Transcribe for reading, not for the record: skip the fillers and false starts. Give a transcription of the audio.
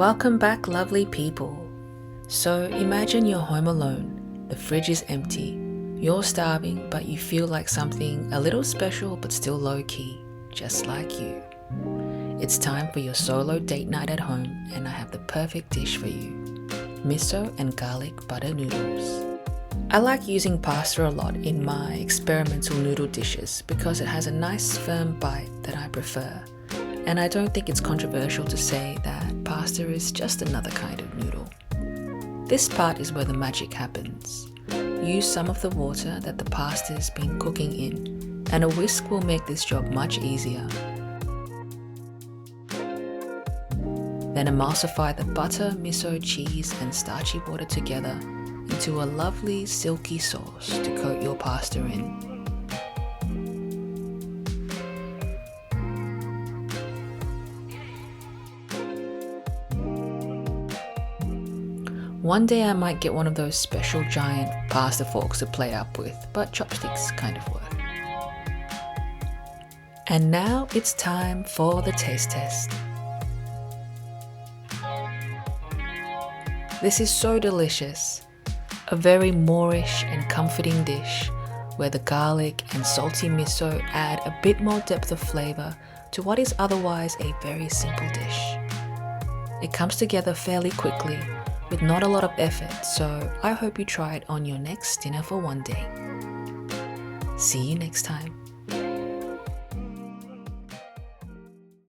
Welcome back, lovely people. So imagine you're home alone, the fridge is empty, you're starving but you feel like something a little special but still low-key, just like you. It's time for your solo date night at home and I have the perfect dish for you. Miso and garlic butter noodles. I like using pasta a lot in my experimental noodle dishes because it has a nice firm bite that I prefer. And I don't think it's controversial to say that pasta is just another kind of noodle. This part is where the magic happens. Use some of the water that the pasta's been cooking in, and a whisk will make this job much easier. Then emulsify the butter, miso, cheese and starchy water together into a lovely silky sauce to coat your pasta in. One day I might get one of those special giant pasta forks to play up with, but chopsticks kind of work. And now it's time for the taste test. This is so delicious. A very Moorish and comforting dish where the garlic and salty miso add a bit more depth of flavor to what is otherwise a very simple dish. It comes together fairly quickly with not a lot of effort, so I hope you try it on your next dinner for one day. See you next time.